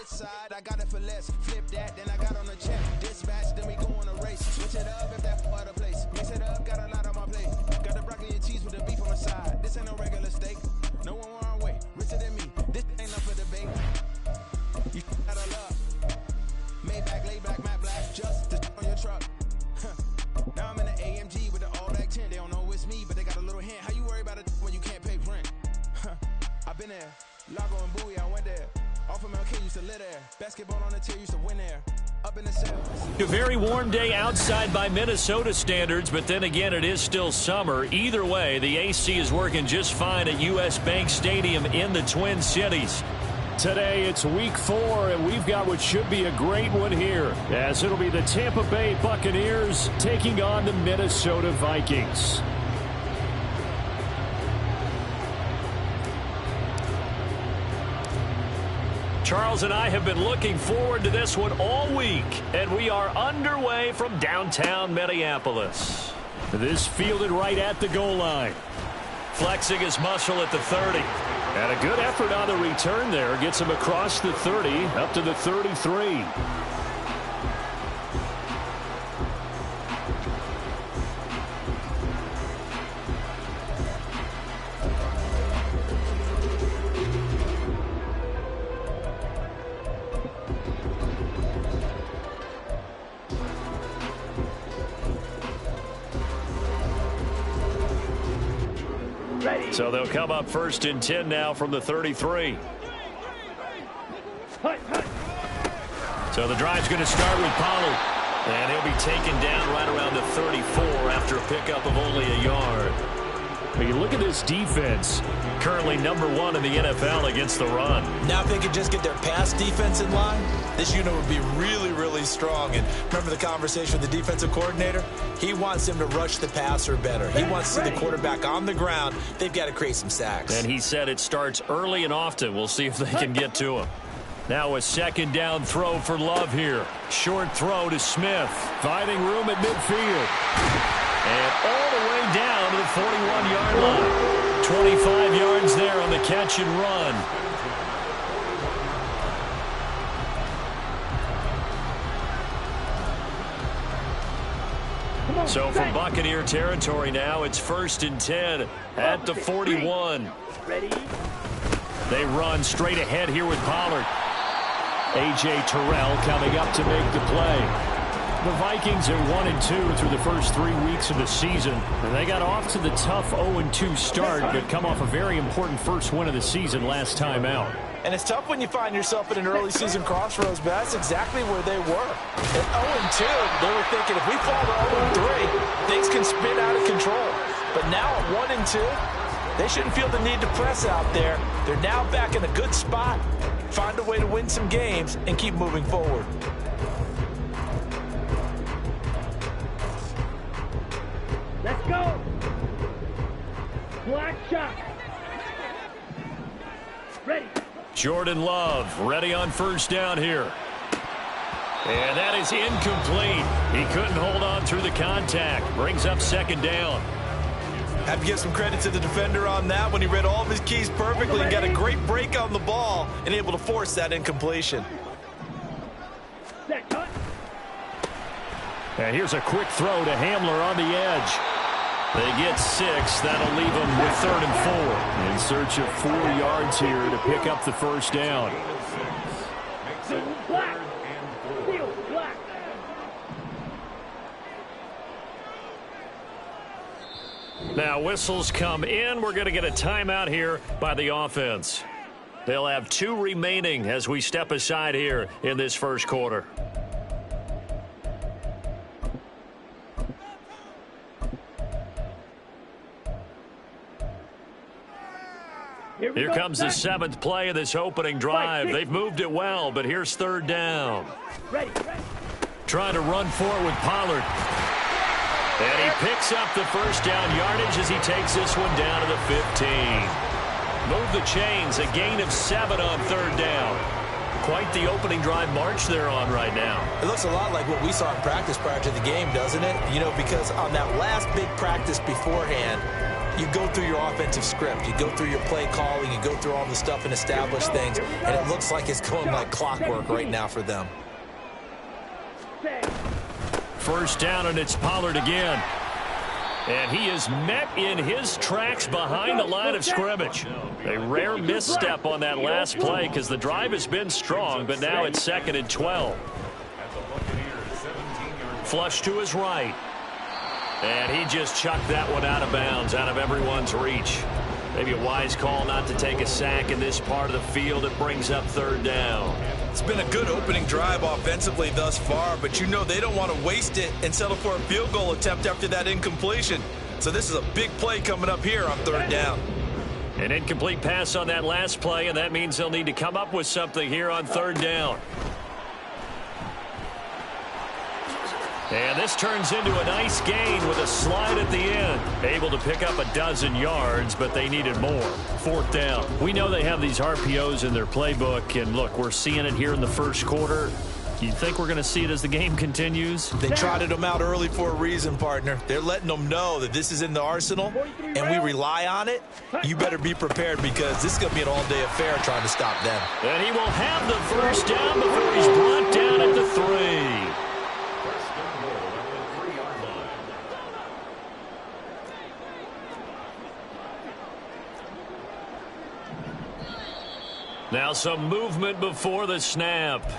side, I got it for less. Flip that, then I got on the check. Dispatch, then we go on a race. Switch it up if that other place. Mix it up, got a lot on my plate. Got the broccoli and cheese with the beef on the side. This ain't no regular steak. No one wrong way, richer than me. This ain't up for debate. You out of love. Maybach, lay back, matte black, just to on your truck. Now I'm in the AMG with the all black tint. They don't know it's me, but they got a little hint. How you worry about it when you can't pay rent? I've been there. Lago and Bowie, I went there. Off of MLK used to live there. Basketball on the tier used to win there. Up in the cell. A very warm day outside by Minnesota standards, but then again, it is still summer. Either way, the AC is working just fine at U.S. Bank Stadium in the Twin Cities. Today, it's week 4, and we've got what should be a great one here, as it'll be the Tampa Bay Buccaneers taking on the Minnesota Vikings. Charles and I have been looking forward to this one all week, and we are underway from downtown Minneapolis. This fielded right at the goal line. Flexing his muscle at the 30. And a good effort on the return there. Gets him across the 30, up to the 33. So they'll come up 1st and 10 now from the 33. So the drive's going to start with Pollard. And he'll be taken down right around the 34 after a pickup of only a yard. But you look at this defense, currently #1 in the NFL against the run. Now if they could just get their pass defense in line, this unit would be really, really strong. And remember the conversation with the defensive coordinator? He wants them to rush the passer better. He wants to see the quarterback on the ground. They've got to create some sacks. And he said it starts early and often. We'll see if they can get to him. Now a 2nd down throw for Love here. Short throw to Smith. Finding room at midfield. And all the way down to the 41-yard line. 25 yards there on the catch and run. So from Buccaneer territory now, it's 1st and 10 at the 41. They run straight ahead here with Pollard. A.J. Terrell coming up to make the play. The Vikings are 1-2 through the first 3 weeks of the season. And they got off to the tough 0-2 start, but come off a very important first win of the season last time out. And it's tough when you find yourself in an early season crossroads, but that's exactly where they were. At 0-2, they were thinking if we fall to 0-3, things can spin out of control. But now at 1-2, they shouldn't feel the need to press out there. They're now back in a good spot, find a way to win some games, and keep moving forward. Let's go. Black shot. Ready. Jordan Love ready on 1st down here. And that is incomplete. He couldn't hold on through the contact. Brings up 2nd down. Have to give some credit to the defender on that when he read all of his keys perfectly and got a great break on the ball and able to force that incompletion. And here's a quick throw to Hamler on the edge. They get 6. That'll leave them with 3rd and 4. In search of 4 yards here to pick up the 1st down. Now whistles come in. We're going to get a timeout here by the offense. They'll have 2 remaining as we step aside here in this first quarter. Here comes the 7th play of this opening drive. They've moved it well, but here's 3rd down. Trying to run for it with Pollard. And he picks up the 1st down yardage as he takes this one down to the 15. Move the chains, a gain of 7 on 3rd down. Quite the opening drive march they're on right now. It looks a lot like what we saw in practice prior to the game, doesn't it? You know, because on that last big practice beforehand, you go through your offensive script. You go through your play calling. You go through all the stuff and establish things. And it looks like it's going like clockwork right now for them. First down, and it's Pollard again. And he is met in his tracks behind the line of scrimmage. A rare misstep on that last play because the drive has been strong, but now it's 2nd and 12. Flush to his right. And he just chucked that one out of bounds, out of everyone's reach. Maybe a wise call not to take a sack in this part of the field. It brings up 3rd down. It's been a good opening drive offensively thus far, but you know they don't want to waste it and settle for a field goal attempt after that incompletion. So this is a big play coming up here on 3rd down. An incomplete pass on that last play, and that means they'll need to come up with something here on 3rd down. And this turns into a nice gain with a slide at the end. Able to pick up a dozen yards, but they needed more. 4th down. We know they have these RPOs in their playbook, and look, we're seeing it here in the first quarter. You think we're going to see it as the game continues? They trotted them out early for a reason, partner. They're letting them know that this is in the arsenal, and we rely on it. You better be prepared because this is going to be an all-day affair trying to stop them. And he will have the first down before he's brought down at the 3. Now some movement before the snap.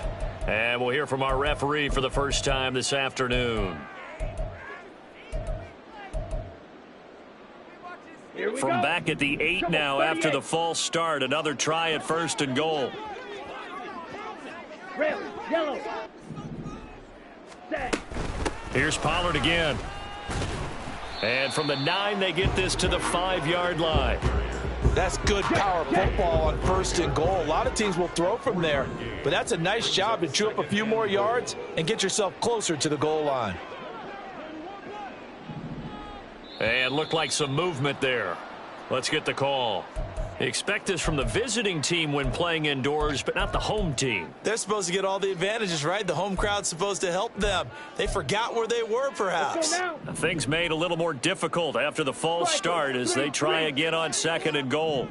And we'll hear from our referee for the first time this afternoon. From back at the 8 now after the false start. Another try at 1st and goal. Yellow. Here's Pollard again. And from the 9, they get this to the 5-yard line. That's good power football on 1st and goal. A lot of teams will throw from there, but that's a nice job to chew up a few more yards and get yourself closer to the goal line. And looked like some movement there. Let's get the call. Expect this from the visiting team when playing indoors, but not the home team. They're supposed to get all the advantages, right? The home crowd's supposed to help them. They forgot where they were, perhaps. Things made a little more difficult after the false start as they try again on 2nd and goal.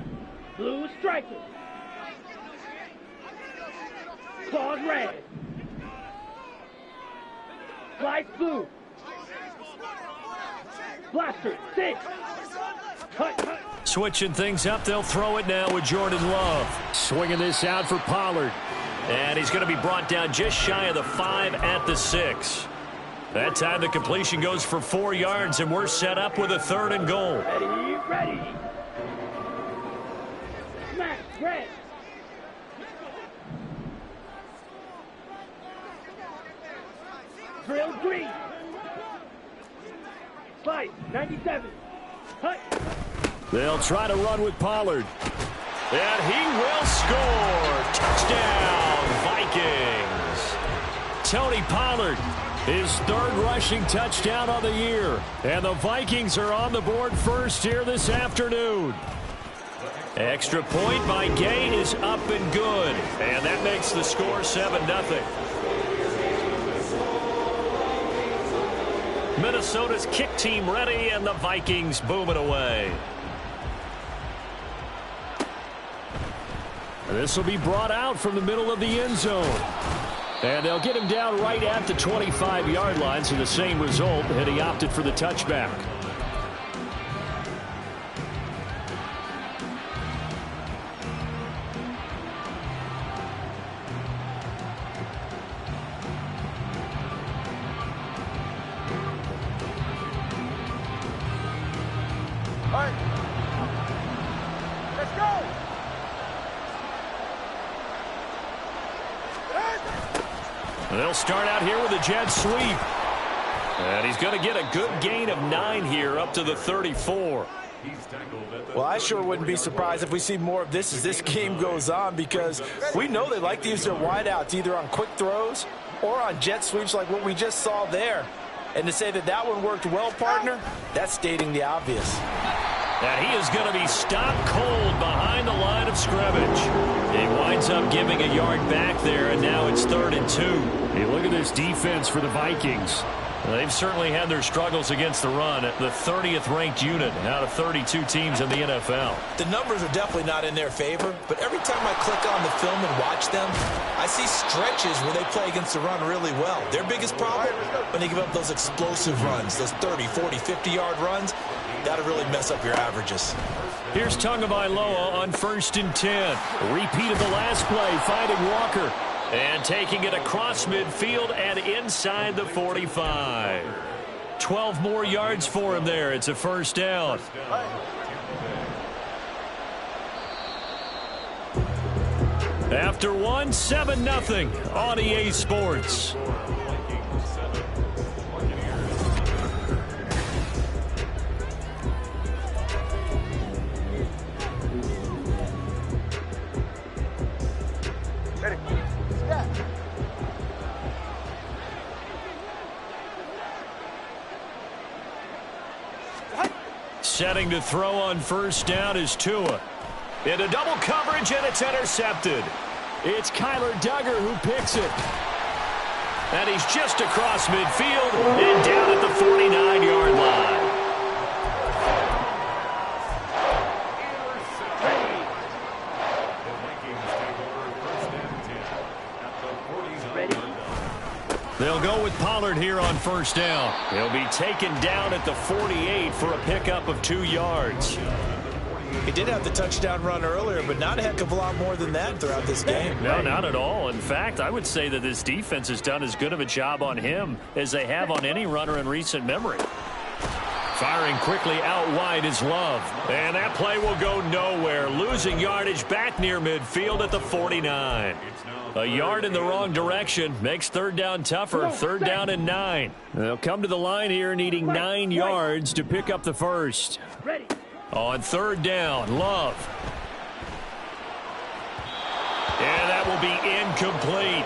Blue striker. Claws red. Lights blue. Blaster 6. Cut. Switching things up, they'll throw it now with Jordan Love. Swinging this out for Pollard. And he's going to be brought down just shy of the 5 at the 6. That time the completion goes for 4 yards, and we're set up with a 3rd and goal. Ready. Smash, red. Drill green. Fight, 97. Cut. They'll try to run with Pollard. And he will score. Touchdown, Vikings. Tony Pollard, his 3rd rushing touchdown of the year. And the Vikings are on the board first here this afternoon. Extra point by Gay is up and good. And that makes the score 7-0. Minnesota's kick team ready, and the Vikings booming away. This will be brought out from the middle of the end zone. And they'll get him down right at the 25-yard line, so the same result, and he opted for the touchback. All right. Let's go. They'll start out here with a jet sweep. And he's going to get a good gain of 9 here up to the 34. Well, I sure wouldn't be surprised if we see more of this as this game goes on, because we know they like to use their wideouts either on quick throws or on jet sweeps like what we just saw there. And to say that that one worked well, partner, that's stating the obvious. And he is going to be stopped cold behind the line of scrimmage. He winds up giving a yard back there, and now it's 3rd and 2. Hey, look at this defense for the Vikings. They've certainly had their struggles against the run. The 30th ranked unit out of 32 teams in the NFL. The numbers are definitely not in their favor, but every time I click on the film and watch them, I see stretches where they play against the run really well. Their biggest problem, when they give up those explosive runs, those 30, 40, 50-yard runs, that'll really mess up your averages. Here's Tagovailoa on 1st and 10. Repeat of the last play, finding Walker. And taking it across midfield and inside the 45. 12 more yards for him there. It's a first down. After one, 7-0 on EA Sports. Setting to throw on first down is Tua. Into double coverage, and it's intercepted. It's Kyler Duggar who picks it. And he's just across midfield and down at the 49-yard line. They'll go with Pollard here on first down. He'll be taken down at the 48 for a pickup of 2 yards. He did have the touchdown run earlier, but not a heck of a lot more than that throughout this game. No, not at all. In fact, I would say that this defense has done as good of a job on him as they have on any runner in recent memory. Firing quickly out wide is Love. And that play will go nowhere. Losing yardage back near midfield at the 49. A yard in the wrong direction makes third down tougher. 3rd down and 9. They'll come to the line here needing 9 yards to pick up the first. On 3rd down, Love. And that will be incomplete.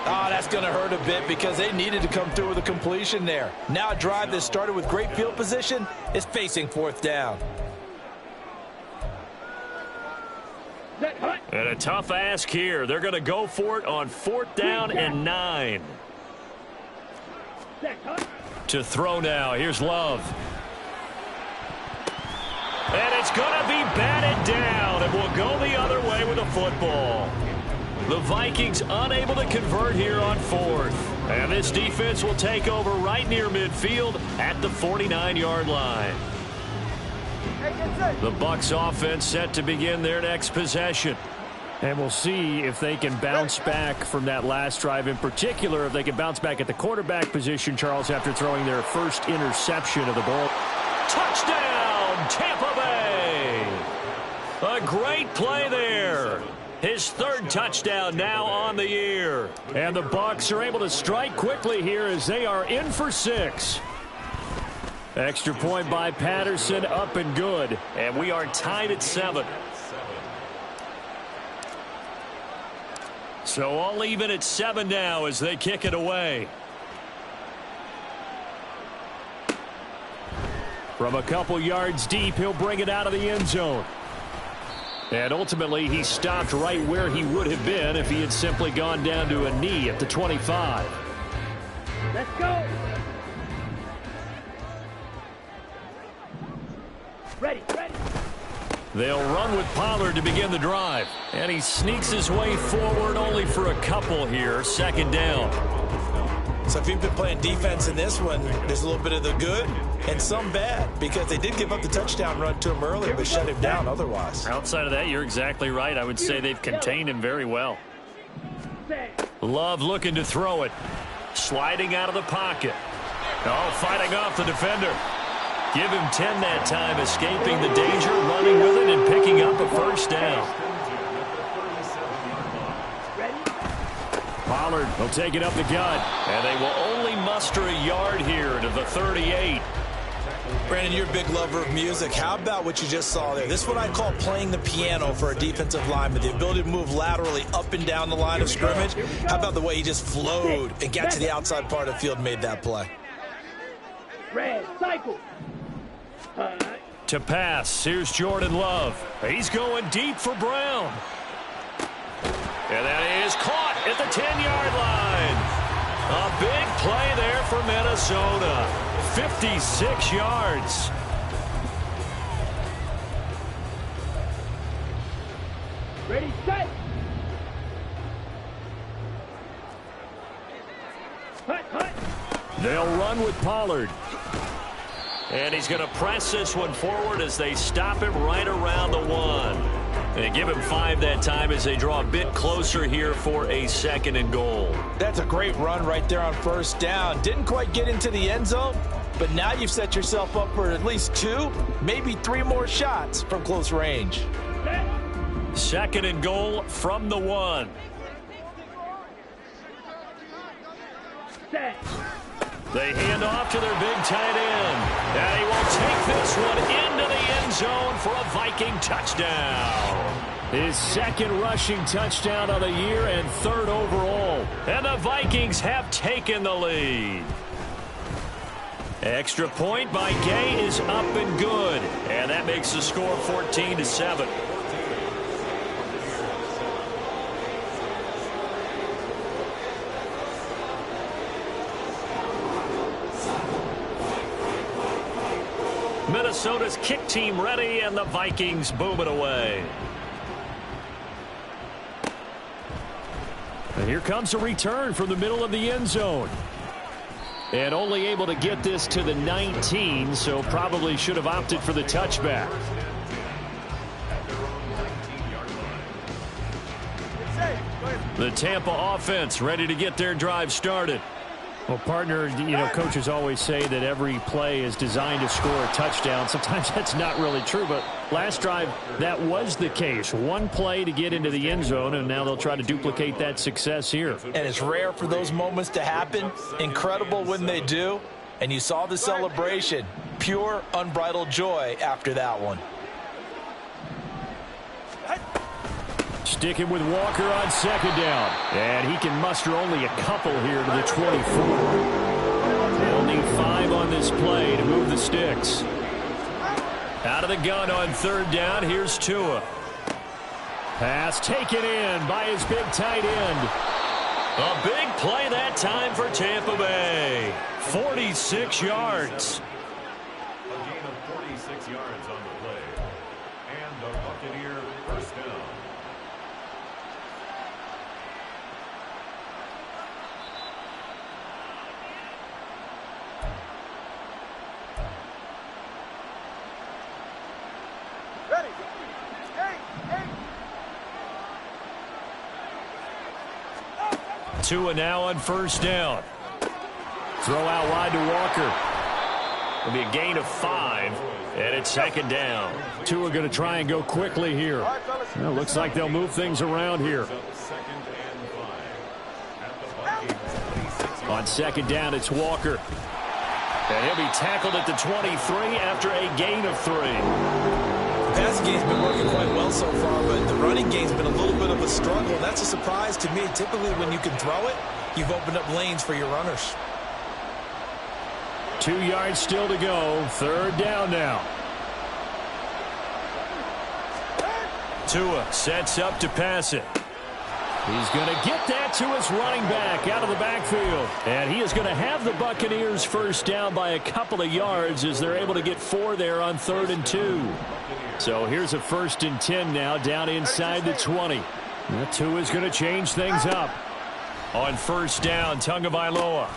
Oh, that's going to hurt a bit because they needed to come through with a completion there. Now a drive that started with great field position is facing 4th down. And a tough ask here. They're going to go for it on 4th down and 9. To throw now. Here's Love. And it's going to be batted down. And will go the other way with a football. The Vikings unable to convert here on 4th. And this defense will take over right near midfield at the 49-yard line. The Bucs offense set to begin their next possession. And we'll see if they can bounce back from that last drive. In particular, if they can bounce back at the quarterback position, Charles, after throwing their first interception of the ball. Touchdown, Tampa Bay! A great play there. His 3rd touchdown now on the year. And the Bucs are able to strike quickly here as they are in for 6. Extra point by Patterson, up and good. And we are tied at 7. So all even at 7 now as they kick it away. From a couple yards deep, he'll bring it out of the end zone. And ultimately, he stopped right where he would have been if he had simply gone down to a knee at the 25. Let's go. Ready. They'll run with Pollard to begin the drive. And he sneaks his way forward only for a couple here. 2nd down. So if you've been playing defense in this one, there's a little bit of the good and some bad because they did give up the touchdown run to him earlier but shut him down otherwise. Outside of that, you're exactly right. I would say they've contained him very well. Love looking to throw it. Sliding out of the pocket. Oh, fighting off the defender. Give him 10 that time, escaping the danger, running with it, and picking up a first down. Pollard will take it up the gut, and they will only muster a yard here to the 38. Brandon, you're a big lover of music. How about what you just saw there? This is what I call playing the piano for a defensive lineman, the ability to move laterally up and down the line of scrimmage. How about the way he just flowed and got to the outside part of the field and made that play? Red, cycle. To pass, here's Jordan Love. He's going deep for Brown. And that is caught at the 10-yard line. A big play there for Minnesota. 56 yards. Ready, set. Hut, hut. They'll run with Pollard. And he's going to press this one forward as they stop him right around the 1. They give him 5 that time as they draw a bit closer here for a 2nd and goal. That's a great run right there on first down. Didn't quite get into the end zone, but now you've set yourself up for at least 2, maybe 3 more shots from close range. 2nd and goal from the 1. Set. They hand off to their big tight end. And he will take this one into the end zone for a Viking touchdown. His 2nd rushing touchdown of the year and 3rd overall. And the Vikings have taken the lead. Extra point by Gay is up and good. And that makes the score 14-7. Minnesota's kick team ready, and the Vikings boom it away. And here comes a return from the middle of the end zone. And only able to get this to the 19, so probably should have opted for the touchback. The Tampa offense ready to get their drive started. Well, partner, coaches always say that every play is designed to score a touchdown. Sometimes that's not really true, but last drive, that was the case. One play to get into the end zone, and now they'll try to duplicate that success here. And it's rare for those moments to happen. Incredible when they do. And you saw the celebration. Pure, unbridled joy after that one. Sticking with Walker on 2nd down. And he can muster only a couple here to the 24. They'll need 5 on this play to move the sticks. Out of the gun on 3rd down, here's Tua. Pass taken in by his big tight end. A big play that time for Tampa Bay. 46 yards. A gain of 46 yards on the play. And the Buccaneer first down. Tua now on 1st down. Throw out wide to Walker. It'll be a gain of 5, and it's 2nd down. Tua going to try and go quickly here. Well, looks like they'll move things around here. On 2nd down, it's Walker. And he'll be tackled at the 23 after a gain of 3. The passing game's been working quite well so far, but the running game's been a little bit of a struggle, and that's a surprise to me. Typically, when you can throw it, you've opened up lanes for your runners. 2 yards still to go. 3rd down now. Tua sets up to pass it. He's going to get that to his running back out of the backfield. And he is going to have the Buccaneers first down by a couple of yards as they're able to get 4 there on 3rd and 2. So here's a 1st and 10 now down inside the 20. Tua's going to change things up. On 1st down, Tagovailoa.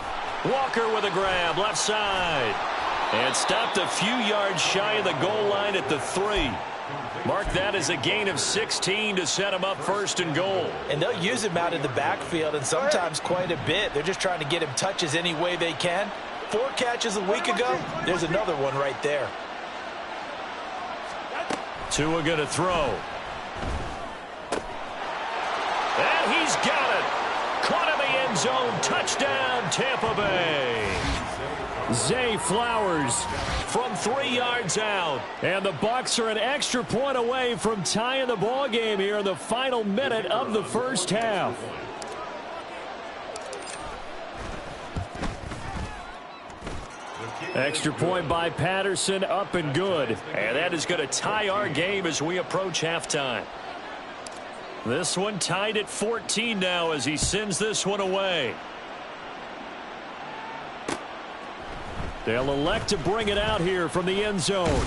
Walker with a grab, left side. And stopped a few yards shy of the goal line at the 3. Mark that as a gain of 16 to set him up 1st and goal. And they'll use him out in the backfield, and sometimes quite a bit. They're just trying to get him touches any way they can. 4 catches a week ago. There's another one right there. Tua going to throw. And he's got it. Caught in the end zone. Touchdown, Tampa Bay. Zay Flowers from 3 yards out. And the Bucs are an extra point away from tying the ball game here in the final minute of the first half. Extra point by Patterson, up and good. And that is going to tie our game as we approach halftime. This one tied at 14 now as he sends this one away. They'll elect to bring it out here from the end zone.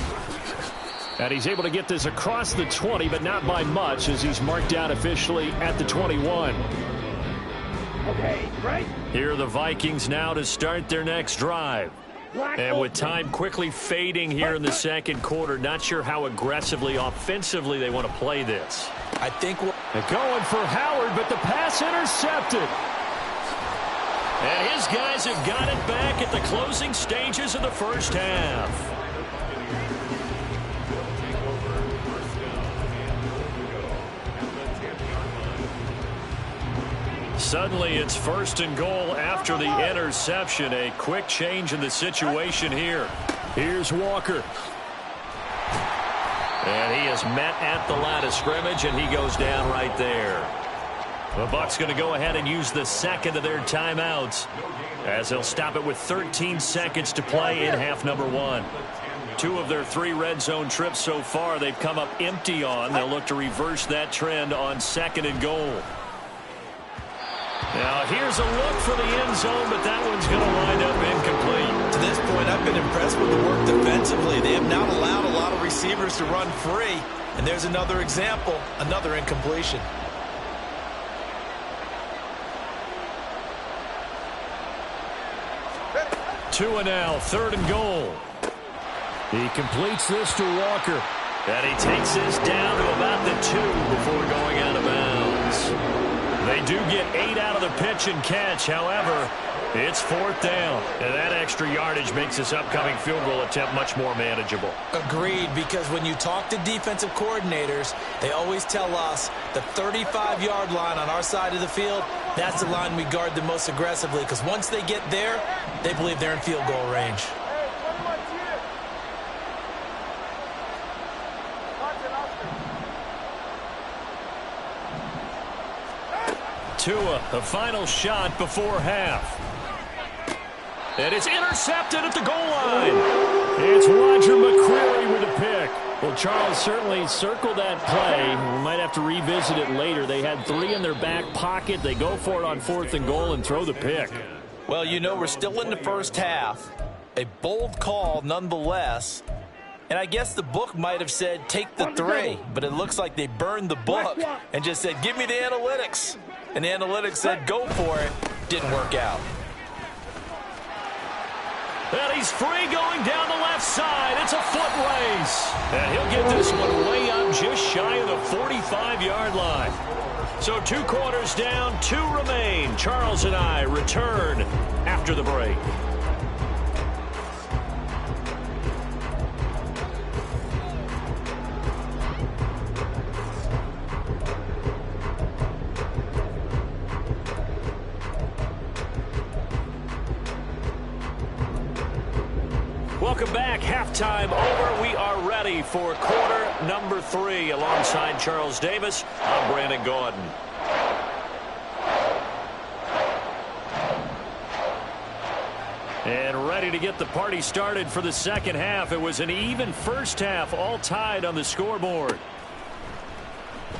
And he's able to get this across the 20, but not by much, as he's marked out officially at the 21. Okay, right? Here are the Vikings now to start their next drive. And with time quickly fading here in the second quarter, not sure how aggressively, offensively they want to play this. I think they're going for Howard, but the pass intercepted. And his guys have got it back at the closing stages of the first half. Suddenly, it's 1st and goal after the interception. A quick change in the situation here. Here's Walker. And he is met at the line of scrimmage, and he goes down right there. The Bucs going to go ahead and use the second of their timeouts, as they'll stop it with 13 seconds to play in half number 1. 2 of their 3 red zone trips so far they've come up empty on. They'll look to reverse that trend on 2nd and goal. Now, here's a look for the end zone, but that one's going to wind up incomplete. To this point, I've been impressed with the work defensively. They have not allowed a lot of receivers to run free. And there's another example, another incompletion. Two and now, 3rd and goal. He completes this to Walker. And he takes this down to about the 2 before going out of bounds. They do get 8 out of the pitch and catch. However, it's 4th down. And that extra yardage makes this upcoming field goal attempt much more manageable. Agreed, because when you talk to defensive coordinators, they always tell us the 35-yard line on our side of the field, that's the line we guard the most aggressively, because once they get there, they believe they're in field goal range. Tua, the final shot before half. And it's intercepted at the goal line. It's Roger McCreary with a pick. Well, Charles certainly circled that play. We might have to revisit it later. They had 3 in their back pocket. They go for it on 4th and goal and throw the pick. Well, you know, we're still in the first half. A bold call nonetheless. And I guess the book might have said take the 3, but it looks like they burned the book and just said give me the analytics. And the analytics said go for it. Didn't work out. And he's free going down the left side. It's a foot race. And he'll get this one way up just shy of the 45-yard line. So 2 quarters down, 2 remain. Charles and I return after the break. Welcome back. Halftime over. We are ready for quarter number 3. Alongside Charles Davis, I'm Brandon Gaudin. And ready to get the party started for the second half. It was an even first half, all tied on the scoreboard.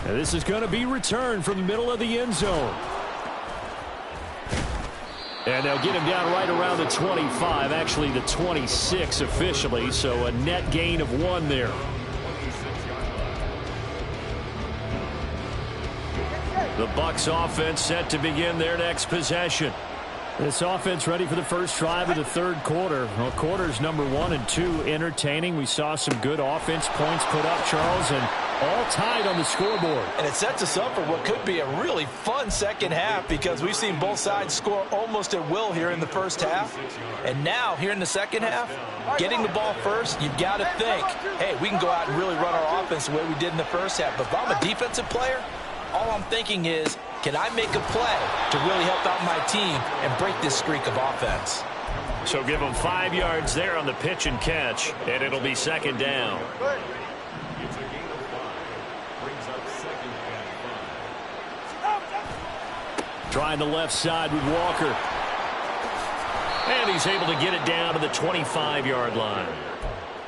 And this is going to be returned from the middle of the end zone. And they'll get him down right around the 25, actually the 26 officially, so a net gain of 1 there. The Bucs offense set to begin their next possession. This offense ready for the first drive of the 3rd quarter. Well, quarters number 1 and 2 entertaining. We saw some good offense points put up, Charles, and all tied on the scoreboard. And it sets us up for what could be a really fun second half because we've seen both sides score almost at will here in the first half. And now, here in the second half, getting the ball first, you've got to think, hey, we can go out and really run our offense the way we did in the first half. But if I'm a defensive player, all I'm thinking is, can I make a play to really help out my team and break this streak of offense? So give them 5 yards there on the pitch and catch, and it'll be second down. It's a gain of 5. Brings up 2nd and 5. Trying the left side with Walker. And he's able to get it down to the 25-yard line.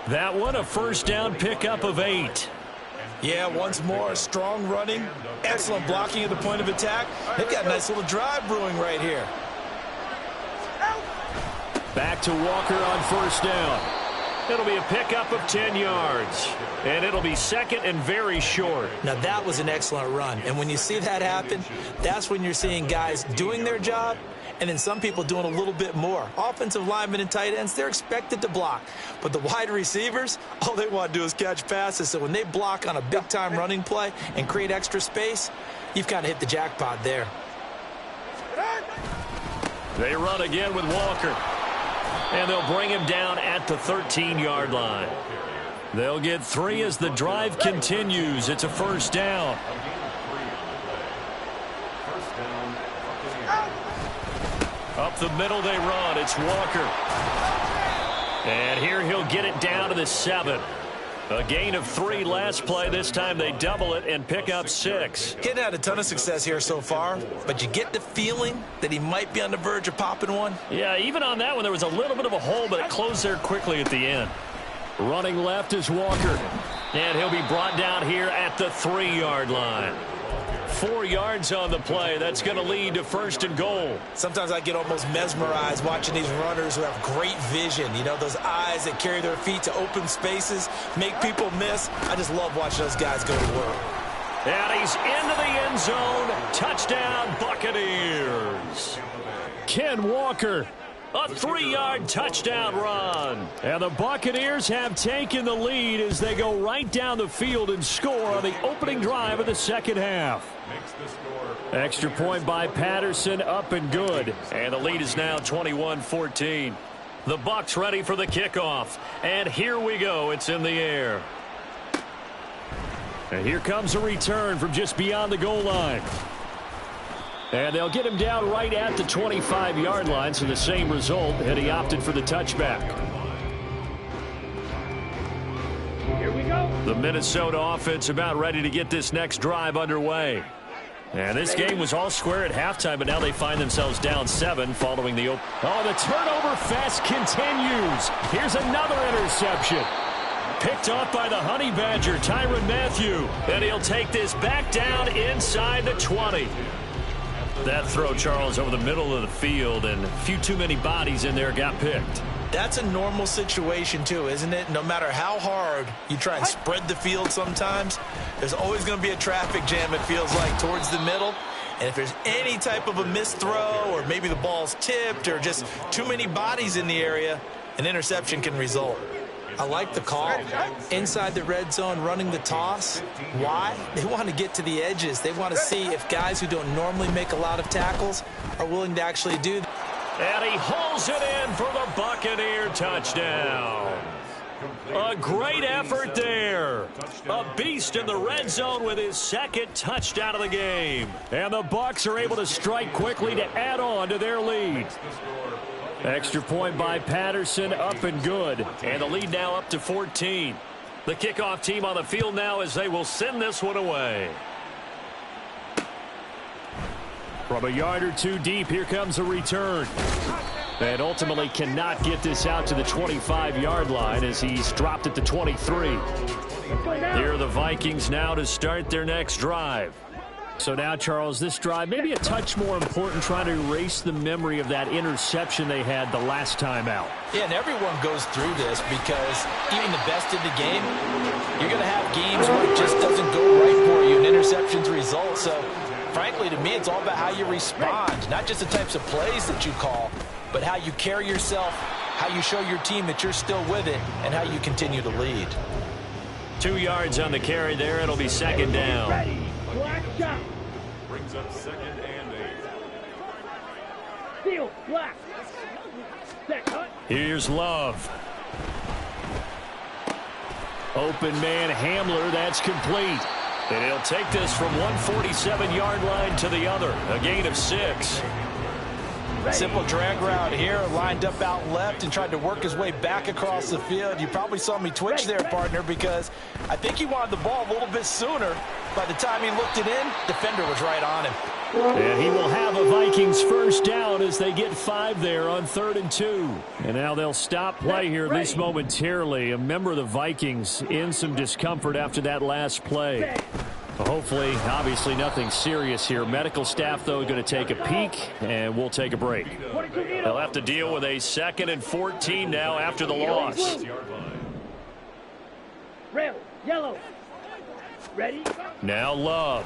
That one, a first down pickup of 8. Yeah, once more, strong running, excellent blocking at the point of attack. They've got a nice little drive brewing right here. Back to Walker on first down. It'll be a pickup of 10 yards. And it'll be second and very short. Now, that was an excellent run. And when you see that happen, that's when you're seeing guys doing their job and then some people doing a little bit more. Offensive linemen and tight ends, they're expected to block. But the wide receivers, all they want to do is catch passes. So when they block on a big-time running play and create extra space, you've kind of hit the jackpot there. They run again with Walker. And they'll bring him down at the 13-yard line. They'll get 3 as the drive continues. It's a first down. Up the middle they run. It's Walker. And here he'll get it down to the 7. A gain of 3 last play. This time they double it and pick up 6. Getting had a ton of success here so far, but you get the feeling that he might be on the verge of popping one. Yeah, even on that one, there was a little bit of a hole, but it closed there quickly at the end. Running left is Walker. And he'll be brought down here at the 3-yard line. 4 yards on the play. That's going to lead to first and goal. Sometimes I get almost mesmerized watching these runners who have great vision. You know, those eyes that carry their feet to open spaces, make people miss. I just love watching those guys go to work. And he's into the end zone. Touchdown, Buccaneers. Ken Walker. A 3-yard touchdown run. And the Buccaneers have taken the lead as they go right down the field and score on the opening drive of the second half. Extra point by Patterson, up and good. And the lead is now 21-14. The Bucs ready for the kickoff. And here we go. It's in the air. And here comes a return from just beyond the goal line. And they'll get him down right at the 25-yard line, so the same result, and he opted for the touchback. Here we go. The Minnesota offense about ready to get this next drive underway. And this game was all square at halftime, but now they find themselves down 7 following the open. Oh, the turnover fest continues. Here's another interception. Picked off by the Honey Badger, Tyrann Mathieu. And he'll take this back down inside the 20. That throw, Charles, over the middle of the field, and a few too many bodies in there got picked. That's a normal situation, too, isn't it? No matter how hard you try and spread the field sometimes, there's always going to be a traffic jam, it feels like, towards the middle. And if there's any type of a missed throw, or maybe the ball's tipped, or just too many bodies in the area, an interception can result. I like the call. Inside the red zone, running the toss. Why? They want to get to the edges. They want to see if guys who don't normally make a lot of tackles are willing to actually do that. And he hauls it in for the Buccaneer touchdown. A great effort there. A beast in the red zone with his second touchdown of the game. And the Bucs are able to strike quickly to add on to their lead. Extra point by Patterson, up and good. And the lead now up to 14. The kickoff team on the field now as they will send this one away. From a yard or two deep, here comes a return. And ultimately cannot get this out to the 25-yard line as he's dropped at the 23. Here are the Vikings now to start their next drive. So now, Charles, this drive may be a touch more important, trying to erase the memory of that interception they had the last time out. Yeah, and everyone goes through this because even the best in the game, you're going to have games where it just doesn't go right for you and interceptions result. So, frankly, to me, it's all about how you respond, not just the types of plays that you call, but how you carry yourself, how you show your team that you're still with it, and how you continue to lead. 2 yards on the carry there. It'll be second down. Ready. Black shot. Brings up 2nd and 8. Steel. Black. Set cut. Here's Love. Open man Hamler. That's complete. And he'll take this from 147-yard line to the other. A gain of 6. Simple drag route here, lined up out left and tried to work his way back across the field. You probably saw me twitch there, partner, because I think he wanted the ball a little bit sooner. By the time he looked it in, defender was right on him. And he will have a Vikings first down as they get 5 there on 3rd and 2. And now they'll stop play here, at least momentarily. A member of the Vikings in some discomfort after that last play. Hopefully, obviously nothing serious here. Medical staff, though, going to take a peek, and we'll take a break. They'll have to deal with a 2nd and 14 now after the loss. Red, yellow. Ready? Now Love.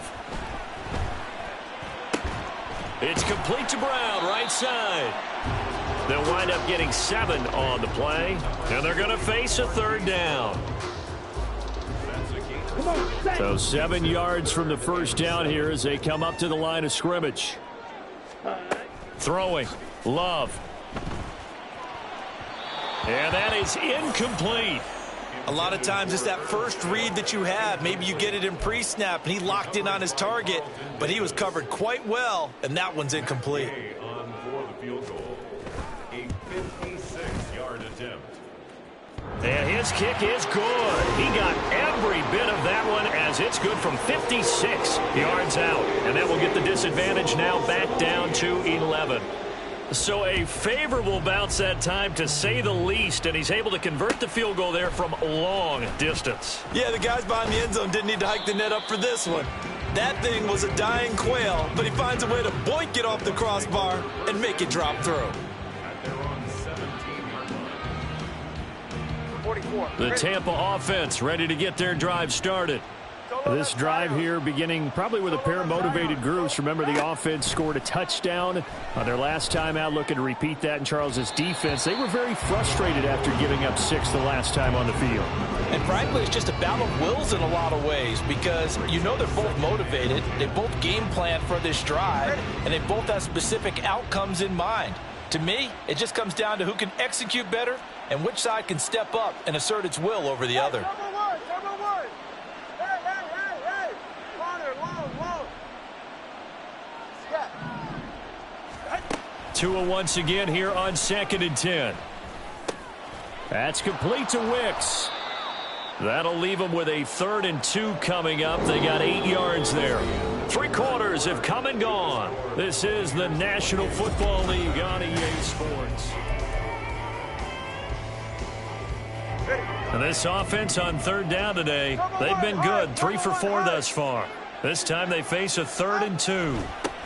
It's complete to Brown, right side. They'll wind up getting 7 on the play, and they're going to face a 3rd down. So 7 yards from the first down here as they come up to the line of scrimmage. Throwing. Love. And that is incomplete. A lot of times it's that first read that you have. Maybe you get it in pre-snap, and he locked in on his target, but he was covered quite well, and that one's incomplete. On for the field goal, a 56-yard attempt. And his kick is good. He got every bit of that one as it's good from 56 yards out. And that will get the disadvantage now back down to 11. So a favorable bounce that time, to say the least, and he's able to convert the field goal there from long distance. Yeah, the guys behind the end zone didn't need to hike the net up for this one. That thing was a dying quail, but he finds a way to boink it off the crossbar and make it drop through. At their own 17-yard line. 44. The Tampa offense ready to get their drive started. This drive here beginning probably with a pair of motivated groups. Remember, the offense scored a touchdown on their last time out, looking to repeat that in Charles's defense. They were very frustrated after giving up 6 the last time on the field. And frankly, it's just a battle of wills in a lot of ways, because you know they're both motivated. They both game plan for this drive, and they both have specific outcomes in mind. To me, it just comes down to who can execute better and which side can step up and assert its will over the other. Tua once again here on 2nd and 10. That's complete to Wicks. That'll leave them with a 3rd and 2 coming up. They got 8 yards there. 3 quarters have come and gone. This is the National Football League on EA Sports. And this offense on 3rd down today, they've been good. 3 for 4 thus far. This time they face a 3rd and 2.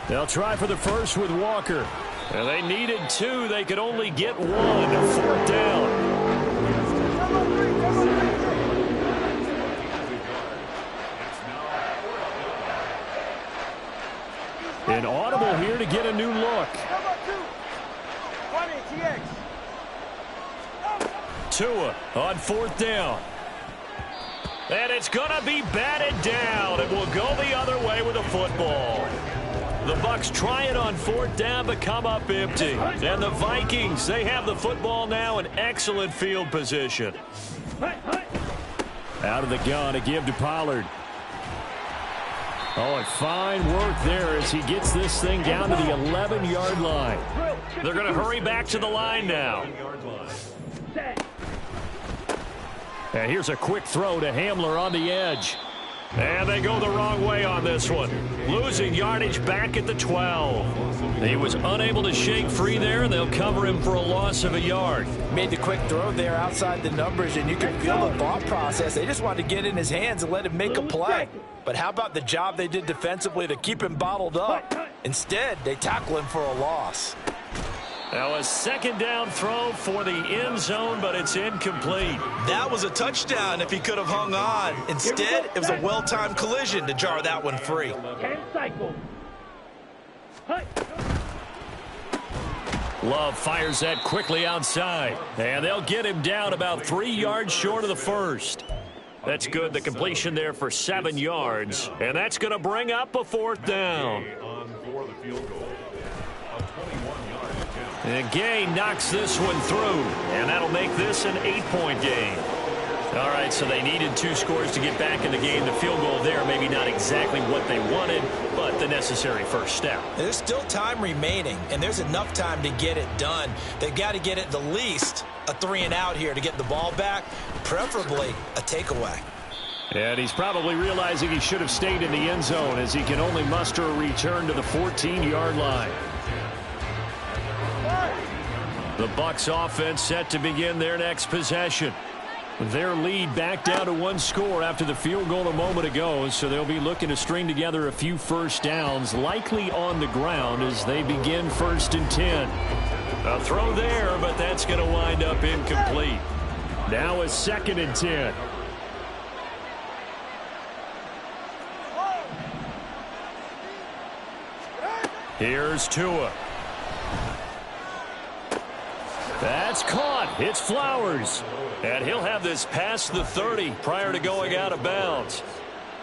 They'll try for the first with Walker. And they needed 2. They could only get 1. 4th down. An audible here to get a new look. Tua on 4th down. And it's going to be batted down. It will go the other way with a football. The Bucs try it on 4th down, but come up empty. And the Vikings, they have the football now in excellent field position. Out of the gun, a give to Pollard. Oh, and fine work there as he gets this thing down to the 11-yard line. They're going to hurry back to the line now. And here's a quick throw to Hamler on the edge. And they go the wrong way on this one. Losing yardage back at the 12. He was unable to shake free there, and they'll cover him for a loss of a yard. Made the quick throw there outside the numbers, and you can feel the thought process. They just wanted to get in his hands and let him make a play. But how about the job they did defensively to keep him bottled up? Instead, they tackle him for a loss. Now a 2nd down throw for the end zone, but it's incomplete. That was a touchdown if he could have hung on. Instead, it was a well-timed collision to jar that one free. 10 cycles. Love fires that quickly outside. And they'll get him down about 3 yards short of the first. That's good. The completion there for 7 yards. And that's going to bring up a 4th down. On for the field goal, a 21-yard attempt. And Gay knocks this one through. And that'll make this an 8-point game. All right, so they needed 2 scores to get back in the game. The field goal there, maybe not exactly what they wanted, but the necessary first step. There's still time remaining, and there's enough time to get it done. They've got to get at the least a 3-and-out here to get the ball back, preferably a takeaway. And he's probably realizing he should have stayed in the end zone as he can only muster a return to the 14-yard line. The Bucs offense set to begin their next possession. Their lead back down to one score after the field goal a moment ago, so they'll be looking to string together a few first downs, likely on the ground as they begin 1st and 10. A throw there, but that's going to wind up incomplete. Now a 2nd and 10. Here's Tua. That's caught. It's Flowers. And he'll have this past the 30 prior to going out of bounds.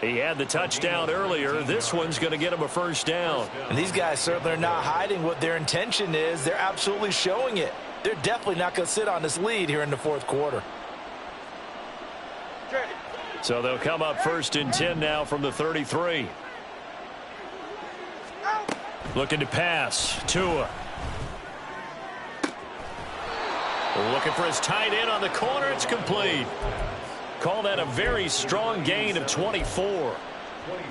He had the touchdown earlier. This one's going to get him a first down. And these guys certainly are not hiding what their intention is. They're absolutely showing it. They're definitely not going to sit on this lead here in the 4th quarter. So they'll come up 1st and 10 now from the 33. Looking to pass. Tua. Looking for his tight end on the corner. It's complete. Call that a very strong gain of 24.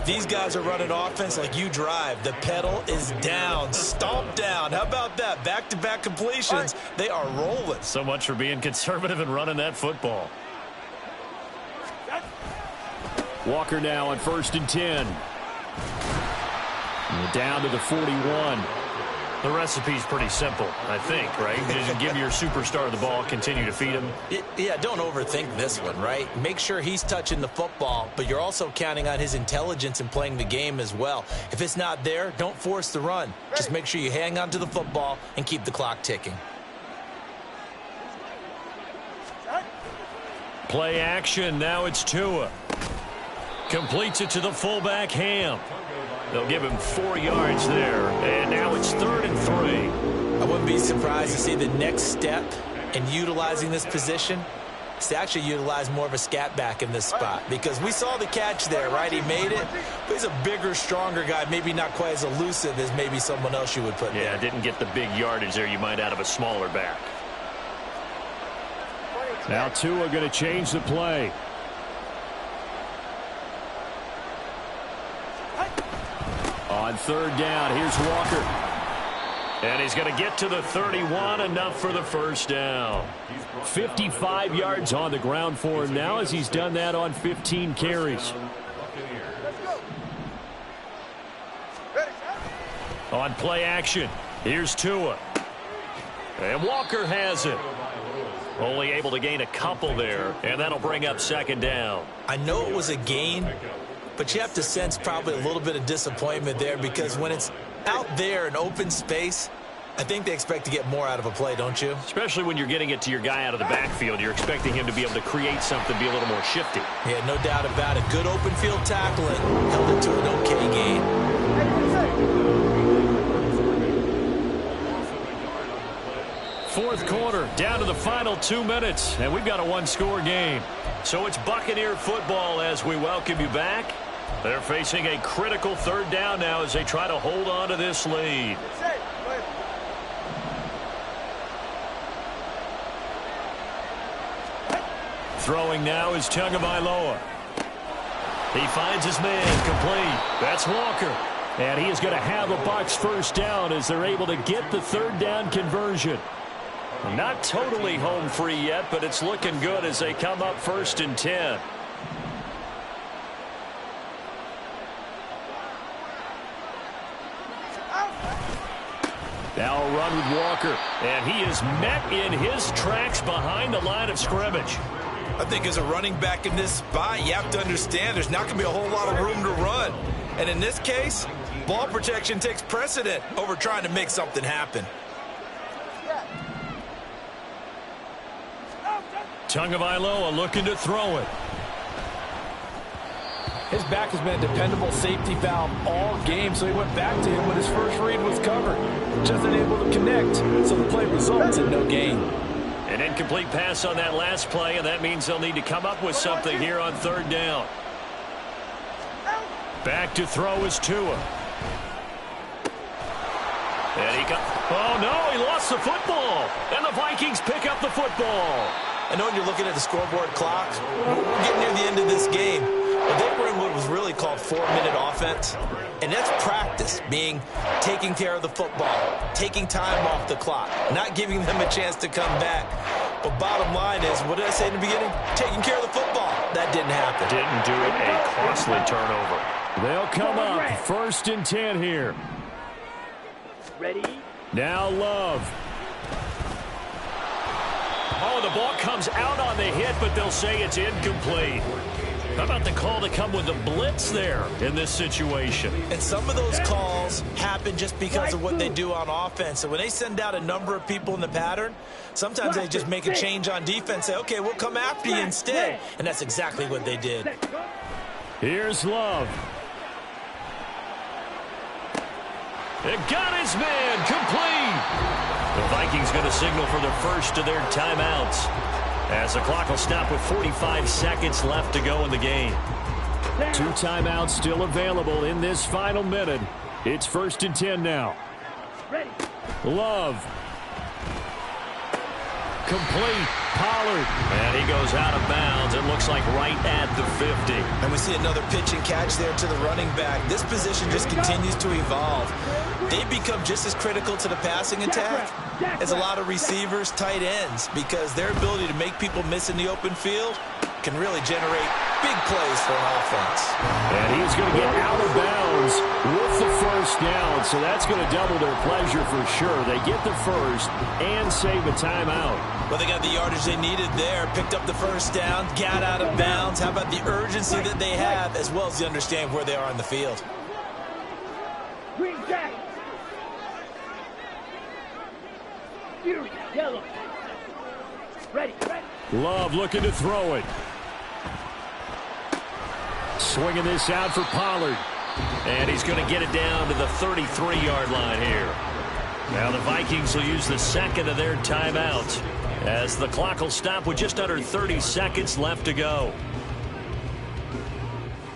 These guys are running offense like you drive. The pedal is down. Stomp down. How about that? Back-to-back completions. They are rolling. So much for being conservative and running that football. Walker now on 1st and 10. And down to the 41. The recipe's pretty simple, I think, right? Just give your superstar the ball, continue to feed him. Yeah, don't overthink this one, right? Make sure he's touching the football, but you're also counting on his intelligence in playing the game as well. If it's not there, don't force the run. Just make sure you hang on to the football and keep the clock ticking. Play action. Now it's Tua. Completes it to the fullback, Ham. They'll give him 4 yards there. And now it's 3rd and 3. I wouldn't be surprised to see the next step in utilizing this position is to actually utilize more of a scat back in this spot. Because we saw the catch there, right? He made it. But he's a bigger, stronger guy. Maybe not quite as elusive as maybe someone else you would put there. Yeah, didn't get the big yardage there you might out of a smaller back. Now Tua going to change the play. On 3rd down, here's Walker. And he's going to get to the 31, enough for the first down. 55 yards on the ground for him now as he's done that on 15 carries. On play action, here's Tua. And Walker has it. Only able to gain a couple there, and that'll bring up 2nd down. I know it was a gain, but you have to sense probably a little bit of disappointment there because when it's out there in open space, I think they expect to get more out of a play, don't you? Especially when you're getting it to your guy out of the backfield. You're expecting him to be able to create something, be a little more shifty. Yeah, no doubt about it. Good open field tackling. Held it to an okay gain. 4th quarter, down to the final 2 minutes, and we've got a 1-score game. So it's Buccaneer football as we welcome you back. They're facing a critical 3rd down now as they try to hold on to this lead. Throwing now is Tagovailoa. He finds his man, complete. That's Walker. And he is going to have a Bucs first down as they're able to get the 3rd down conversion. Not totally home free yet, but it's looking good as they come up 1st and 10. Now a run with Walker, and he is met in his tracks behind the line of scrimmage. I think as a running back in this spot, you have to understand there's not going to be a whole lot of room to run. And in this case, ball protection takes precedent over trying to make something happen. Tagovailoa looking to throw it. His back has been a dependable safety valve all game, so he went back to him when his first read was covered. Just unable to connect, so the play results in no gain. An incomplete pass on that last play, and that means they'll need to come up with something here on 3rd down. Back to throw is Tua. And he got... Oh, no, he lost the football. And the Vikings pick up the football. I know when you're looking at the scoreboard clock, we're getting near the end of this game. But they were in what was really called 4-minute offense. And that's practice, meaning taking care of the football, taking time off the clock, not giving them a chance to come back. But bottom line is, what did I say in the beginning? Taking care of the football. That didn't happen. Didn't do it. A costly turnover. They'll come up 1st and 10 here. Ready? Now Love. Oh, the ball comes out on the hit, but they'll say it's incomplete. How about the call to come with the blitz there in this situation? And some of those calls happen just because of what they do on offense. So when they send out a number of people in the pattern, sometimes they just make a change on defense. Say, okay, we'll come after you instead. And that's exactly what they did. Here's Love. It got his man complete. The Vikings going to signal for the first of their timeouts, as the clock will stop with 45 seconds left to go in the game. 2 timeouts still available in this final minute. It's 1st and 10 now. Love. Complete. Pollard. And he goes out of bounds. It looks like right at the 50. And we see another pitch and catch there to the running back. This position just continues to evolve. They become just as critical to the passing attack as a lot of receivers, tight ends, because their ability to make people miss in the open field can really generate big plays for an offense. And he's going to get out of bounds with the first down, so that's going to double their pleasure for sure. They get the first and save a timeout. Well, they got the yardage they needed there, picked up the first down, got out of bounds. How about the urgency that they have, as well as the understanding where they are on the field? Green jack. Yellow. Ready. Love looking to throw it. Swinging this out for Pollard. And he's going to get it down to the 33-yard line here. Now the Vikings will use the second of their timeouts, as the clock will stop with just under 30 seconds left to go.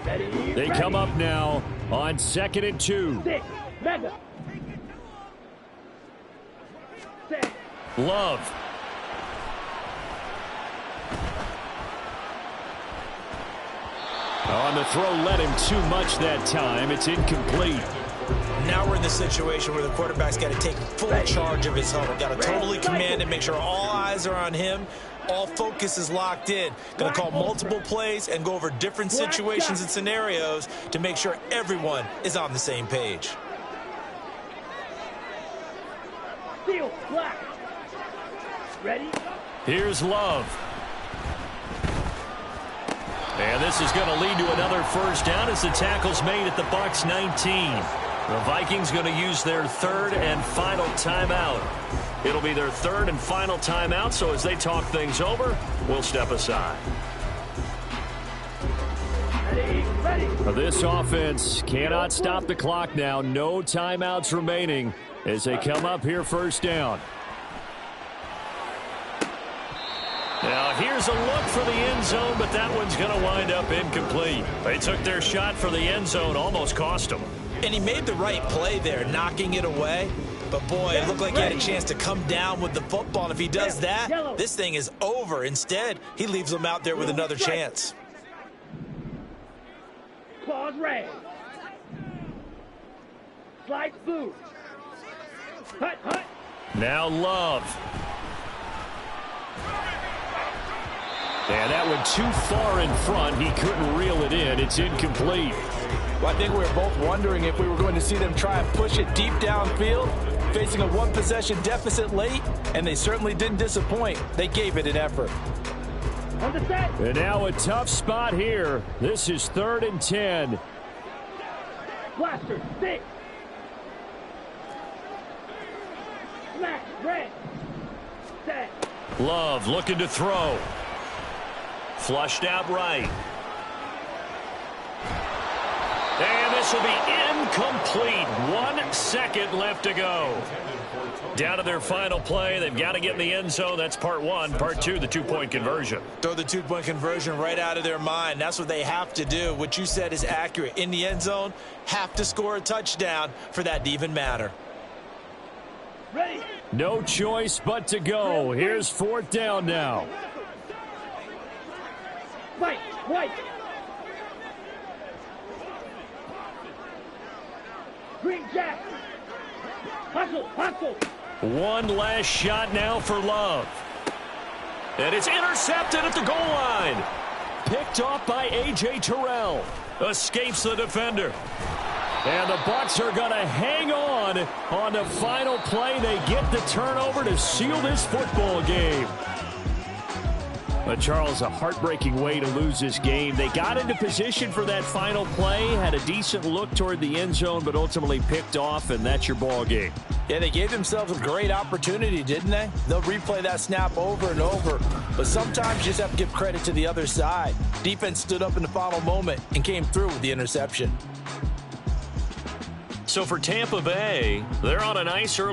They come up now on 2nd and 2. Mega. Love. On the throw, led him too much that time. It's incomplete. Now we're in the situation where the quarterback's got to take full charge of his huddle. Got to totally command it, make sure all eyes are on him. All focus is locked in. Going to call multiple plays and go over different situations and scenarios to make sure everyone is on the same page. Steel, black. Ready? Here's Love. And this is going to lead to another first down as the tackle's made at the Bucs 19. The Vikings going to use their 3rd and final timeout. It'll be their 3rd and final timeout, so as they talk things over, we'll step aside. Ready. This offense cannot stop the clock now. No timeouts remaining as they come up here 1st down. Now, here's a look for the end zone, but that one's going to wind up incomplete. They took their shot for the end zone, almost cost them. And he made the right play there, knocking it away. But, boy, it looked like he had a chance to come down with the football. And if he does that, this thing is over. Instead, he leaves them out there with another chance. Claws red. Slide blue. Hut. Now Love. And that one too far in front. He couldn't reel it in. It's incomplete. Well, I think we were both wondering if we were going to see them try and push it deep downfield, facing a one-possession deficit late, and they certainly didn't disappoint. They gave it an effort. On the set. And now a tough spot here. This is 3rd and 10. Blaster, 6. Smash, red. Set. Love looking to throw. Flushed out right. And this will be incomplete. 1 second left to go. Down to their final play. They've got to get in the end zone. That's part 1. Part 2, the 2-point conversion. Throw the 2-point conversion right out of their mind. That's what they have to do. What you said is accurate. In the end zone, have to score a touchdown for that to even matter. Ready. No choice but to go. Here's 4th down now. White. Green jack. Hustle. One last shot now for Love. And it's intercepted at the goal line. Picked off by A.J. Terrell. Escapes the defender. And the Bucs are going to hang on the final play. They get the turnover to seal this football game. But Charles, a heartbreaking way to lose this game. They got into position for that final play, had a decent look toward the end zone, but ultimately picked off, and that's your ball game. Yeah, they gave themselves a great opportunity, didn't they? They'll replay that snap over and over, but sometimes you just have to give credit to the other side. Defense stood up in the final moment and came through with the interception. So for Tampa Bay, they're on a nice early